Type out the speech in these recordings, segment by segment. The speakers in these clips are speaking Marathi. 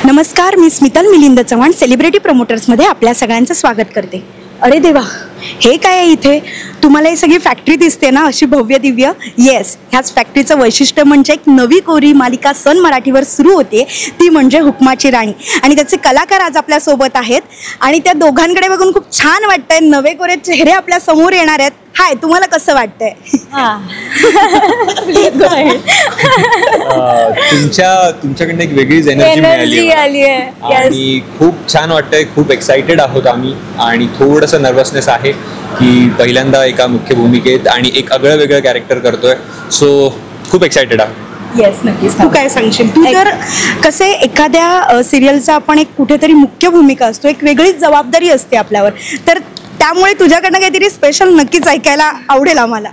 नमस्कार, मी स्मितल मिलिंद चव्हाण सेलिब्रिटी प्रमोटर्समध्ये आपल्या सगळ्यांचं स्वागत करते. अरे देवा, हे काय आहे इथे? तुम्हाला ही सगळी फॅक्टरी दिसते ना, अशी भव्य दिव्य. येस, ह्याच फॅक्टरीचं वैशिष्ट्य म्हणजे एक नवी कोरी मालिका सन मराठीवर सुरू होते, ती म्हणजे हुकमाची राणी. आणि त्याचे कलाकार आज आपल्यासोबत आहेत आणि त्या दोघांकडे बघून खूप छान वाटतंय. नवे कोरे चेहरे आपल्या समोर येणार आहेत. हाय, तुम्हाला कसं वाटतंय? तुमच्याकडनं एक वेगळीच एनर्जी मिळाली आणि खूप छान वाटतंय. खूप एक्साइटेड आहोत आम्ही आणि थोडंसं नर्वसनेस आहे की पहिल्यांदा एका मुख्य भूमिकेत आणि एक आगळं वेगळं कॅरेक्टर करतोय. सो खूप एक्साइटेड आहोत. येस, नक्कीच. तू काय सांगशील? तू तर कसे एखाद्या सिरियलचा आपण एक कुठेतरी मुख्य भूमिका असतो, एक वेगळीच जबाबदारी असते आपल्यावर, तर त्यामुळे तुझ्याकडनं काहीतरी स्पेशल नक्कीच ऐकायला आवडेल आम्हाला.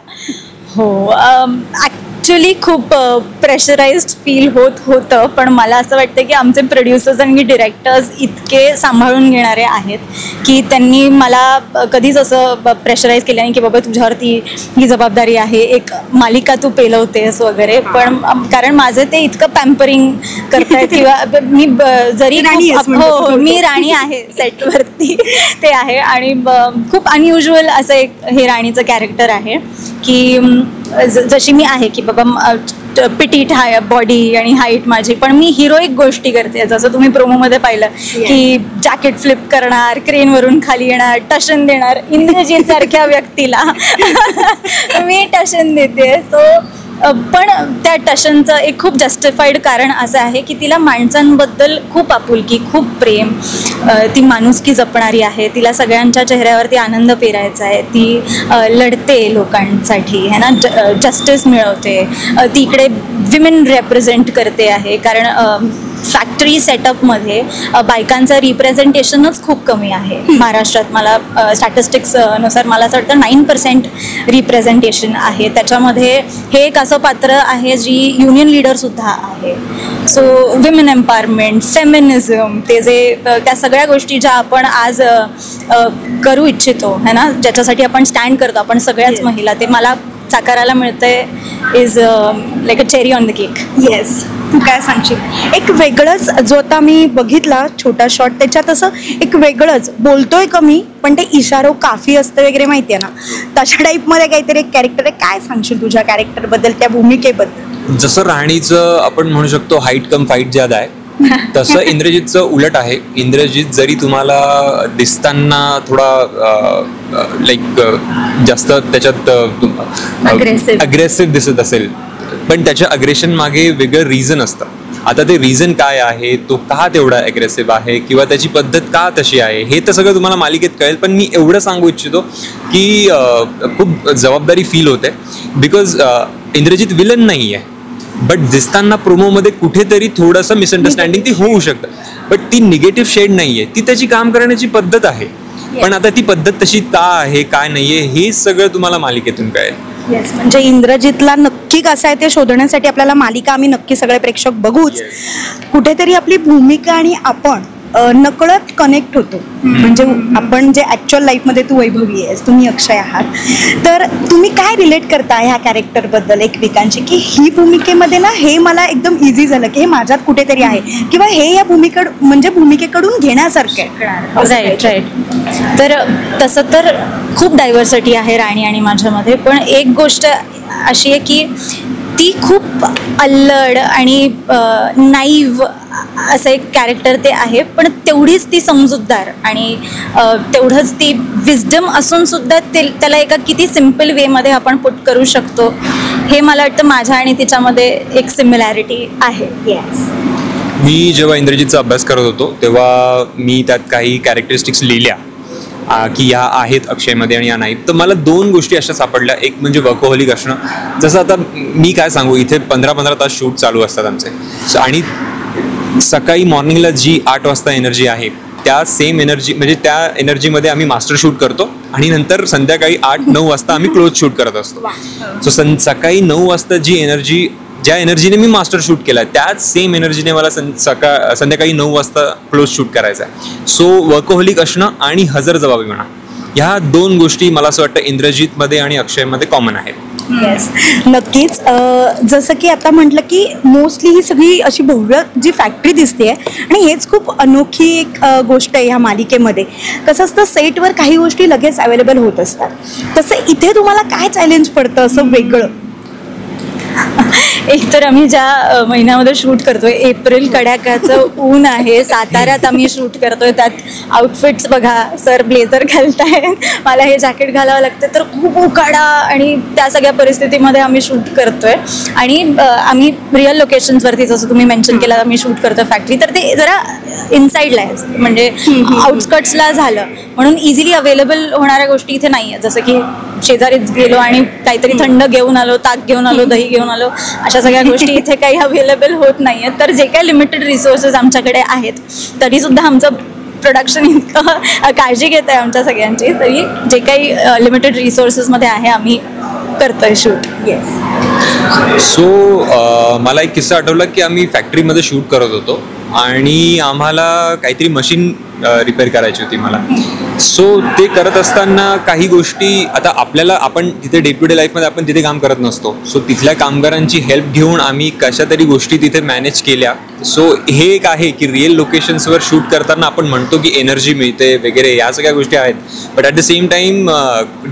हो, ॲक्च्युली खूप प्रेशराइज्ड फील होतं, पण मला असं वाटतं की आमचे प्रोड्युसर्स आणि डिरेक्टर्स इतके सांभाळून घेणारे आहेत की त्यांनी मला कधीच असं प्रेशराईज केलं नाही की बाबा तुझ्यावरती ही जबाबदारी आहे, एक मालिका तू पेलवतेस वगैरे. पण कारण माझं ते इतकं पॅम्परिंग करतायत किंवा मी जरी हो मी राणी आहे सेटवरती ते आहे आणि खूप अनयुज्युअल असं एक हे राणीचं कॅरेक्टर आहे की जशी मी आहे की बाबा पिटीट बॉडी आणि हाईट माझी, पण मी हिरोईक गोष्टी करते. जसं तुम्ही प्रोमोमध्ये पाहिलं की जॅकेट फ्लिप करणार, क्रेनवरून खाली येणार, टशन देणार. इंद्रजीत सारख्या व्यक्तीला मी टशन देते. सो पण त्या टशनचं एक खूप जस्टिफाईड कारण असं आहे की तिला माणसांबद्दल खूप आपुलकी, खूप प्रेम, ती माणुसकी जपणारी आहे. तिला सगळ्यांच्या चेहऱ्यावरती आनंद पेरायचा आहे. ती लढते लोकांसाठी है ना, जस्टिस मिळवते. ती इकडे विमेन रेप्रेझेंट करते आहे. कारण फॅक्टरी सेटअपमध्ये बायकांचं रिप्रेझेंटेशनच खूप कमी आहे महाराष्ट्रात. मला स्टॅटिस्टिक्सनुसार मला असं वाटतं 9% रिप्रेझेंटेशन आहे. त्याच्यामध्ये हे एक असं पात्र आहे जी युनियन लीडरसुद्धा आहे. सो विमेन एम्पॉवरमेंट, फेमिनिझम, ते जे त्या सगळ्या गोष्टी ज्या आपण आज करू इच्छितो है ना, ज्याच्यासाठी आपण स्टँड करतो आपण सगळ्याच महिला, ते मला साकारायला मिळतंय. Is like a cherry on the cake. Yes, तू काय सांगशील? एक वेगळंच, जो आता मी बघितला छोटा शॉट, त्याच्यात असं एक वेगळंच बोलतोय कमी पण ते इशारो काफी असतं वगैरे, माहिती आहे ना, तशा टाईपमध्ये काहीतरी एक कॅरेक्टर आहे. काय सांगशील तुझ्या कॅरेक्टरबद्दल, त्या भूमिकेबद्दल? जसं राणीचं आपण म्हणू शकतो हाईट कम फाईट ज्यादा आहे, तसं इंद्रजितचं उलट आहे. इंद्रजित जरी तुम्हाला दिसताना थोडा लाईक जास्त त्याच्यात अग्रेसिव्ह दिसत असेल, पण त्याच्या अग्रेशन मागे वेगळं रिझन असतं. आता ते रिझन काय आहे, तो का तेवढा अग्रेसिव्ह आहे किंवा त्याची पद्धत का तशी आहे, हे तर सगळं तुम्हाला मालिकेत कळेल. पण मी एवढं सांगू इच्छितो की खूप जबाबदारी फील होते बिकॉज इंद्रजित विलन नाही आहे, बट दिसताना प्रोमोमध्ये कुठेतरी थोडंसं मिसअंडरस्टँडिंग ती होऊ शकतं, बट ती निगेटिव्ह शेड नाही आहे, ती त्याची काम करण्याची पद्धत आहे. पण आता ती पद्धत तशी का आहे, काय नाही आहे, हे सगळं तुम्हाला मालिकेतून कळेल. येस, म्हणजे इंद्रजितला नक्की कसं आहे ते शोधण्यासाठी आपल्याला मालिका आम्ही नक्की सगळे प्रेक्षक बघूच. कुठेतरी आपली भूमिका आणि आपण नकळत कनेक्ट होतो. म्हणजे आपण जे ॲक्च्युअल लाईफमध्ये तू वैभवी आहेस, तुम्ही अक्षय आहात, तर तुम्ही काय रिलेट करता ह्या कॅरेक्टरबद्दल एकमेकांशी, की ही भूमिकेमध्ये ना हे मला एकदम इझी झालं की हे माझ्यात कुठेतरी आहे, किंवा हे या भूमिकेकडून घेण्यासारखं आहे. Right right. तर तसं तर खूप डायव्हर्सिटी आहे राणी आणि माझ्यामध्ये, पण एक गोष्ट अशी आहे की ती खूप अल्लड आणि नाईव्ह असं एक कॅरेक्टर ते आहे, पण तेवढीच ती समजूतदार आणि तेवढंच ती विजडम असून सुद्धा त्याला एका किती सिम्पल वेमध्ये आपण पुट करू शकतो, हे मला वाटतं माझ्या आणि तिच्यामध्ये एक सिमिलॅरिटी आहे. येस. मी जेव्हा इंद्रजितचा अभ्यास करत होतो तेव्हा मी त्यात काही कॅरेक्टरिस्टिक्स लिहिल्या की या आहेत अक्षयमध्ये आणि या नाहीत. तर मला 2 गोष्टी अशा सापडल्या. एक म्हणजे वर्कोहॉलिक असणं. जसं आता मी काय सांगू, इथे 15-15 तास शूट चालू असतात आमचे, आणि सकाळी मॉर्निंगला जी 8 वाजता एनर्जी आहे, त्या सेम एनर्जी म्हणजे त्या एनर्जीमध्ये आम्ही मास्टर शूट करतो आणि नंतर संध्याकाळी 8-9 वाजता आम्ही क्लोज शूट करत असतो. सो सकाळी 9 वाजता जी एनर्जी, ज्या एनर्जीने मी मास्टर शूट केला, त्याच सेम एनर्जीने मला संध्याकाळी 9 वाजता क्लोज शूट करायचा आहे. सो वर्कोहॉलिक असणं आणि हजरजबाबीपणा ह्या 2 गोष्टी मला असं वाटतं इंद्रजितमध्ये आणि अक्षयमध्ये कॉमन आहेत. येस, नक्कीच. जसं की आता म्हटलं की मोस्टली ही सगळी अशी भव्य जी फॅक्टरी दिसते आणि हेच खूप अनोखी एक गोष्ट आहे ह्या मालिकेमध्ये. कसं असतं, सेटवर काही गोष्टी लगेच अवेलेबल होत असतात, तसं इथे तुम्हाला काय चॅलेंज पडतं असं वेगळं? एक तर आम्ही ज्या महिन्यामध्ये शूट करतोय, एप्रिल कड्याकाचं ऊन आहे, साताऱ्यात आम्ही शूट करतोय, त्यात आउटफिट्स बघा, सर ब्लेझर घालताय, मला हे जॅकेट घालावं लागतं, तर खूप उकाडा आणि त्या सगळ्या परिस्थितीमध्ये आम्ही शूट करतोय. आणि आम्ही रिअल लोकेशन्सवरती, जसं तुम्ही मेन्शन केलं, आम्ही शूट करतोय फॅक्टरी, तर ते जरा इनसाईडला आहे, म्हणजे आउटस्कट्सला झालं, म्हणून इझिली अवेलेबल होणाऱ्या गोष्टी इथे नाही आहेत. जसं की शेजारीच गेलो आणि काहीतरी थंड घेऊन आलो, ताक घेऊन आलो, दही घेऊन आलो, अशा सगळ्या गोष्टी इथे काही अवेलेबल होत नाही आहेत. तर जे काही लिमिटेड रिसोर्सेस आमच्याकडे आहेत, तरीसुद्धा आमचं प्रोडक्शन इतकं काळजी घेत आहे आमच्या सगळ्यांची, तरी जे काही लिमिटेड रिसोर्सेसमध्ये आहे आम्ही करतोय शूट. येस. सो मला एक किस्सा आठवला की आम्ही फॅक्टरीमध्ये शूट करत होतो आणि आम्हाला काहीतरी मशीन रिपेअर करायची होती मला. सो ते करत असताना काही गोष्टी, आता आपल्याला, आपण तिथे डे टू डे लाईफमध्ये आपण तिथे काम करत नसतो, सो तिथल्या कामगारांची हेल्प घेऊन आम्ही कशा तरी गोष्टी तिथे मॅनेज केल्या. सो हे एक आहे की रिअल लोकेशन्सवर शूट करताना आपण म्हणतो की एनर्जी मिळते वगैरे, या सगळ्या गोष्टी आहेत, but at the same time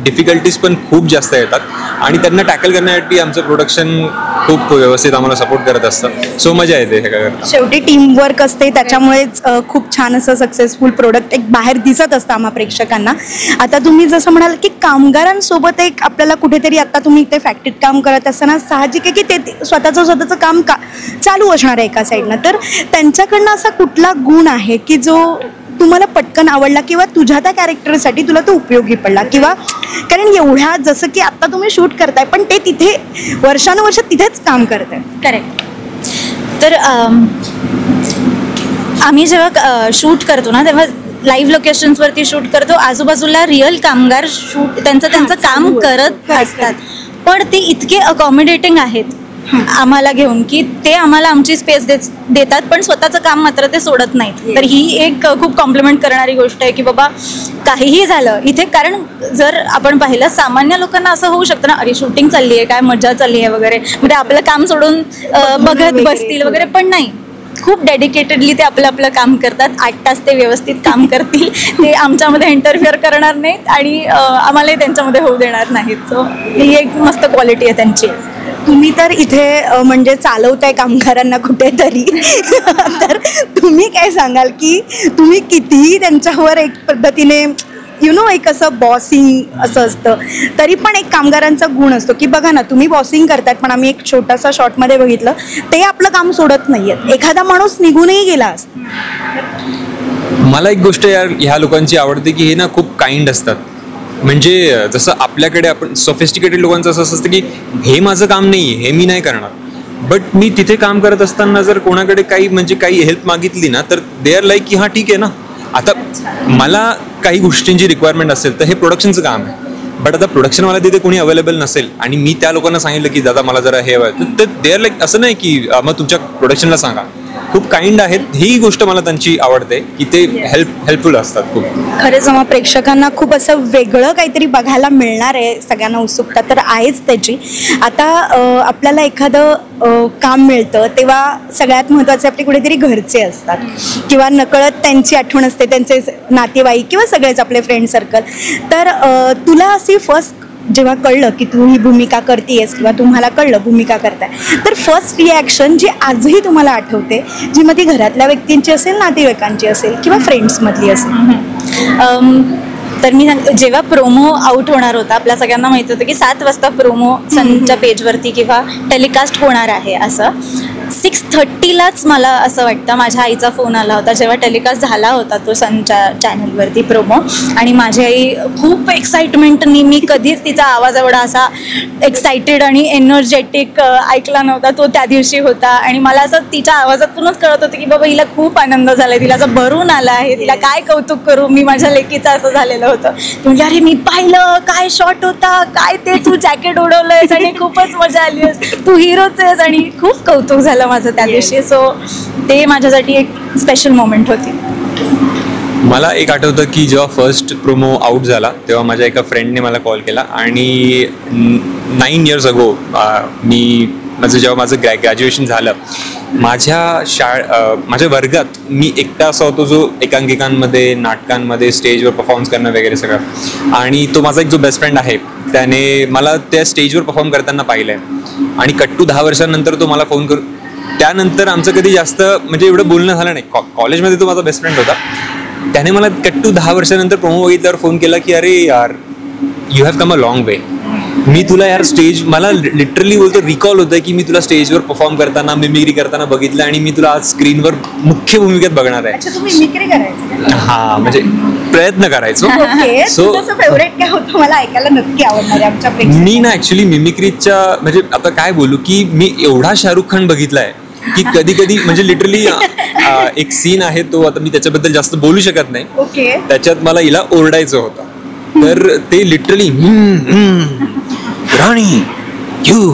difficulties पण खूप जास्त येतात आणि त्यांना टॅकल करण्यासाठी आमचं प्रोडक्शन खूप व्यवस्थित आम्हाला सपोर्ट करत असतं. सो मजा येते हे करता. शेवटी टीमवर्क असते, त्याच्यामुळेच खूप छान असं सक्सेसफुल प्रोडक्ट एक बाहेर दिसत असतं आम्हा प्रेक्षकांना. आता तुम्ही जसं म्हणाल की कामगारांसोबत एक आपल्याला कुठेतरी, आता तुम्ही इथे फॅक्टरीत काम करत असताना साहजिक आहे की ते स्वतःचं काम चालू असणार आहे एका साईडनं, तर त्यांच्याकडनं असा कुठला गुण आहे की जो तुम्हाला पटकन आवडला किंवा तुझ्या त्या कॅरेक्टरसाठी तुला तो उपयोगी पडला? किंवा कारण एवढ्या, जसं की आता तुम्ही शूट करताय पण ते तिथे वर्षानुवर्ष तिथेच काम करताय. करेक्ट. तर आम्ही जेव्हा शूट करतो ना, तेव्हा लाईव्ह लोकेशन्सवरती शूट करतो, आजूबाजूला रिअल कामगार शूट त्यांचं काम करत असतात, पण ते इतके अकॉमोडेटिंग आहेत आम्हाला घेऊन की ते आम्हाला आमची स्पेस देतात, पण स्वतःचं काम मात्र ते सोडत नाहीत. तर ही एक खूप कॉम्प्लिमेंट करणारी गोष्ट आहे की बाबा काहीही झालं इथे, कारण जर आपण पाहिलं सामान्य लोकांना असं होऊ शकतं ना, अरे शूटिंग चालली आहे, काय मजा चालली आहे वगैरे, म्हणजे आपलं काम सोडून बघत बसतील वगैरे, पण नाही, खूप डेडिकेटेडली ते आपलं काम करतात. 8 तास ते व्यवस्थित काम करतील, ते आमच्यामध्ये इंटरफिअर करणार नाहीत आणि आम्हालाही त्यांच्यामध्ये होऊ देणार नाहीत. सो ही एक मस्त क्वालिटी आहे त्यांची. तुम्ही तर इथे म्हणजे चालवताय कामगारांना कुठेतरी तर तुम्ही काय सांगाल की तुम्ही कितीही त्यांच्यावर एक पद्धतीने एक असं बॉसिंग असं असतं, तरी पण एक कामगारांचा गुण असतो की बघा ना, तुम्ही बॉसिंग करतायत, पण आम्ही एक छोटासा शॉटमध्ये बघितलं, ते आपलं काम सोडत नाहीयेत, एखादा माणूस निघूनही गेला असता. मला एक गोष्ट ह्या लोकांची आवडते की हे ना खूप काइंड असतात. म्हणजे जसं आपल्याकडे आपण सोफिस्टिकेटेड लोकांचं असं असतं की हे माझं काम नाही, हे मी नाही करणार, बट मी तिथे काम करत असताना जर कोणाकडे काही हेल्प मागितली ना, तर दे आर लाईक की हां ठीक आहे ना. आता मला काही गोष्टींची रिक्वायरमेंट असेल तर हे प्रोडक्शनचं काम आहे, बट आता प्रोडक्शनवाला तिथे कोणी अवेलेबल नसेल आणि मी त्या लोकांना सांगितलं की दादा मला जरा हे हवं, तर दे आर लाईक, असं नाही की मग तुमच्या प्रोडक्शनला सांगा, खूप काइंड आहेत. ही गोष्ट मला त्यांची आवडते की ते हेल्पफुल असतात खूप. खरंच मग प्रेक्षकांना खूप असं वेगळं काहीतरी बघायला मिळणार आहे, सगळ्यांना उत्सुकता तर आहेच त्याची. आता आपल्याला एखादं काम मिळतं तेव्हा सगळ्यात महत्त्वाचे आपले कुठेतरी घरचे असतात किंवा नकळत त्यांची आठवण असते, त्यांचे नातेवाईक किंवा सगळेच आपले फ्रेंड सर्कल. तर तुला अशी फर्स्ट जेव्हा कळलं की तू ही भूमिका करतेयस किंवा तुम्हाला कळलं भूमिका करताय, तर फर्स्ट रिॲक्शन जी आजही तुम्हाला आठवते, जी मग ती घरातल्या व्यक्तींची असेल, नातेवाईकांची असेल किंवा फ्रेंड्समधली असेल? तर मी जेव्हा प्रोमो आउट होणार होता, आपल्या सगळ्यांना माहिती होतं की 7 वाजता प्रोमो सनच्या पेजवरती किंवा टेलिकास्ट होणार आहे, असं 6:30लाच मला असं वाटतं माझ्या आईचा फोन आला होता, जेव्हा टेलिकास्ट झाला होता तो सनच्या चॅनलवरती प्रोमो. आणि माझी आई खूप एक्साइटमेंटनी, मी कधीच तिचा आवाज एवढा असा एक्साइटेड आणि एनर्जेटिक ऐकला नव्हता, तो त्या दिवशी होता. आणि मला असं तिच्या आवाजातूनच कळत होतं की बाबा हिला खूप आनंद झाला आहे, तिला असं भरून आला आहे, तिला काय कौतुक करू मी माझ्या लेकीचं, असं झालेलं होतं. ती म्हणजे अरे मी पाहिलं, काय शॉट होता, काय ते तू जॅकेट उडवलंयस आणि खूपच मजा आली आहेस, तू हिरोच आहेस, आणि खूप कौतुक झालं माझं त्या दिवशी. सो ते माझ्यासाठी एक स्पेशल मोमेंट होती. मला एक आठवतं की जेव्हा फर्स्ट प्रोमो आउट झाला तेव्हा माझ्या एका फ्रेंडने मला कॉल केला आणि 9 years अगो जेव्हा माझं ग्रॅज्युएशन झालं माझ्या वर्गात मी एकटा असा होतो जो एकांकिकांमध्ये नाटकांमध्ये स्टेजवर परफॉर्मन्स करणं वगैरे सगळं. आणि तो माझा एक जो बेस्ट फ्रेंड आहे त्याने मला त्या स्टेजवर परफॉर्म करताना पाहिलं आहे आणि कट्टू 10 वर्षांनंतर तो मला फोन करून त्यानंतर आमचं कधी जास्त म्हणजे एवढं बोलणं झालं नाही. कॉलेजमध्ये तो माझा बेस्ट फ्रेंड होता. त्याने मला कट्टू 10 वर्षानंतर प्रोमो बघितल्यावर फोन केला की अरे यार you have come a long way. मी तुला यार स्टेज मला लिटरली बोलतो रिकॉल होतं की मी तुला स्टेजवर परफॉर्म करताना मिमिक्री करताना बघितलं आणि मी तुला आज स्क्रीनवर मुख्य भूमिकेत बघणार आहे. हा म्हणजे प्रयत्न करायचो. सो फेवरेट काय होतं मला ऐकायला नक्की आवडणार आहे आमच्या मी ना ऍक्च्युली मिमिक्रीच्या म्हणजे आता काय बोलू की मी एवढा शाहरुख खान बघितलाय की कधी कधी म्हणजे लिटरली एक सीन आहे तो आता मी त्याच्याबद्दल जास्त बोलू शकत नाही. त्याच्यात मला हिला ओरडायचं होतं तर ते literally Rani you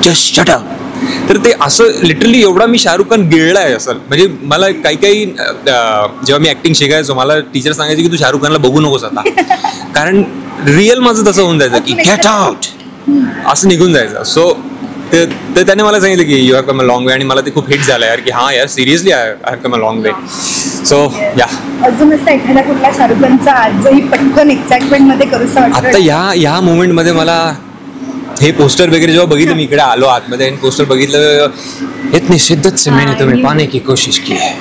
just shut up. तर ते असं लिटरली एवढा मी शाहरुख खान गिळलाय असं. म्हणजे मला काही जेव्हा मी ऍक्टिंग शिकायचो मला टीचर सांगायचे की तू शाहरुख खानला बघू नकोस आता कारण रिअल माझं तसं होऊन जायचं की गेट आउट असं निघून जायचं. सो तर त्याने मला सांगितलं की you have come a long वे आणि मला ते खूप हिट झालं यार की हा यार seriously I have come a long way. So या अजून असं एखादा कुठला शाहरुख खानचा आजही पटकन एक्साइटमेंट मध्ये करूसा वाटतं आता या मोमेंट मध्ये मला हे पोस्टर वगैरे जेव्हा बघितलं मी इकडे आलो आतमध्ये आणि पोस्टर बघितलं इतनी शिद्दत से मैंने तुम्हें पाने की कोशिश की है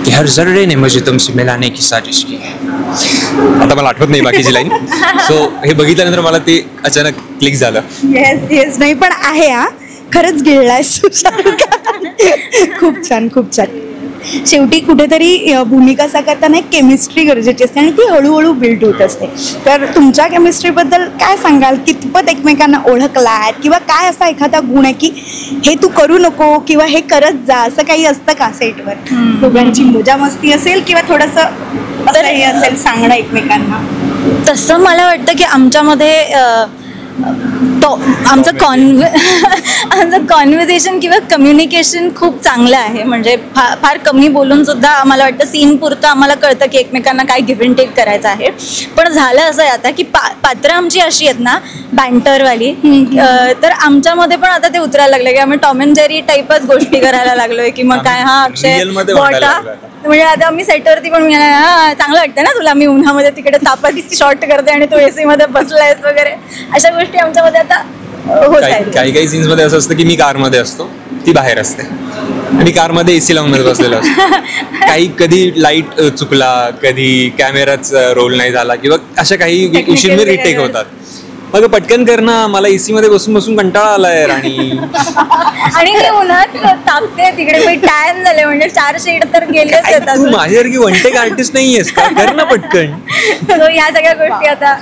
कि हर जर्रे ने मुझे तुमसे मिलाने की साजिश की है. आता मला आठवत नाही बाकीची लाईन. सो हे बघितल्यानंतर मला ते अचानक क्लिक झालं. येस नाही पण आहे हा खरंच गिळलाय खूप छान खूप छान. शेवटी कुठेतरी भूमिका साकारताना एक केमिस्ट्री गरजेची असते आणि ती हळूहळू बिल्ड होत असते. तर तुमच्या केमिस्ट्रीबद्दल काय सांगाल? कितपत एकमेकांना ओळखलात किंवा काय असा एखादा गुण आहे की हे तू करू नको किंवा हे करत जा असं काही असतं का सेटवर? दोघांची मजा मस्ती असेल किंवा थोडंसं असंही असेल सांगणं एकमेकांना? तसं मला वाटतं की आमच्यामध्ये आमचं कॉन्व्हर्सेशन किंवा कम्युनिकेशन खूप चांगलं आहे. म्हणजे फार कमी बोलून सुद्धा आम्हाला वाटतं सीन पुरतं आम्हाला कळतं की एकमेकांना काय गिव्ह अँड टेक करायचं आहे. पण झालं असं आहे आता की पात्र आमची अशी आहेत ना बँटरवाली तर आमच्यामध्ये पण आता ते उतरायला लागलं की आम्ही टॉम अँड जेरी टाईपच गोष्टी करायला लागलोय की मग काय हा अक्षय म्हणजे आता आम्ही सेटवरती पण चांगलं वाटतं ना तुला मी उन्हामध्ये तिकडे तापात शॉट करते आणि तू एसी मध्ये बसलायस वगैरे अशा गोष्टी आमच्यामध्ये आता होत आहेत. काही सीन्स मध्ये असं असतं की मी कारमध्ये असतो ती बाहेर असते आणि कारमध्ये एसी लावून मध्ये बसलेला असतो. कधी लाईट चुकला कधी कॅमेराच रोल नाही झाला किंवा अशा काही इश्यू रिटेक होतात. मग पटकन करणं मला एसी मध्ये बसून बसून कंटाळा आलाय आणि मी उन्हात तापते तिकडे टाइम झाले म्हणजे 4 शेड तर गेलेच येतात. तू माझ्यासारखी वन टेक आर्टिस्ट नाहीयेस का? कर ना पटकन. सो ह्या सगळ्या गोष्टी आता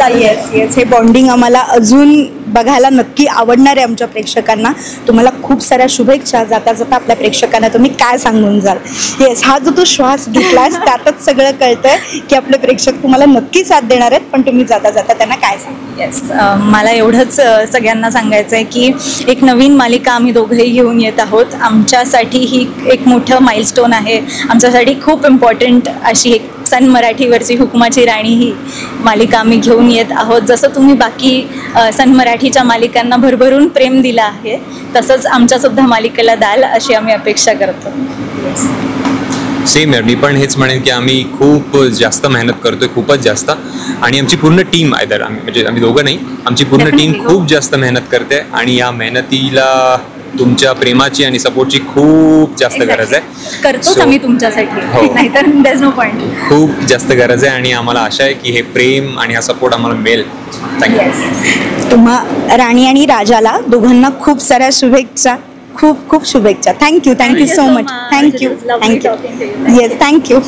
येस हे बॉन्डिंग आम्हाला अजून बघायला नक्की आपणार आहे आमच्या प्रेक्षकांना. तुम्हाला खूप साऱ्या शुभेच्छा. जाता जाता आपल्या प्रेक्षकांना तुम्ही काय सांगून जाल? येस हा जो तू श्वास घेतलास त्यातच सगळं कळतंय की आपले प्रेक्षक तुम्हाला नक्की साथ देणार आहेत. पण तुम्ही जाता जाता त्यांना काय सांग? येस मला एवढंच सगळ्यांना सांगायचं आहे की एक नवीन मालिका आम्ही दोघंही घेऊन येत आहोत. आमच्यासाठी ही एक मोठं माइलस्टोन आहे. आमच्यासाठी खूप इम्पॉर्टंट अशी एक सन मराठीवरची हुकुमाची राणी ही मालिका आम्ही घेऊन येत आहोत. जसं तुम्ही बाकी सन मराठीच्या मालिकांना भरभरून प्रेम दिलं आहे तसंच आमच्यासुद्धा मालिकेला द्याल अशी आम्ही अपेक्षा करतो. सेम यार मी पण हेच म्हणेन की आम्ही खूप जास्त मेहनत करतोय खूपच जास्त आणि आमची पूर्ण टीम आम्ही दोघं नाही आमची पूर्ण टीम खूप जास्त मेहनत करते आणि या मेहनतीला तुमच्या प्रेमाची आणि सपोर्टची खूप जास्त गरज आहे. करतोच आम्ही तुमच्यासाठी नाहीतर देयर इज नो पॉइंट. खूप जास्त गरज आहे आणि आम्हाला आशा आहे की हे प्रेम आणि हा सपोर्ट आम्हाला मिळेल. थँक्यू. तुम्हा राणी आणि राजाला दोघांना खूप साऱ्या शुभेच्छा. खूप खूप शुभेच्छा. Thank you so much. Thank you yes thank you.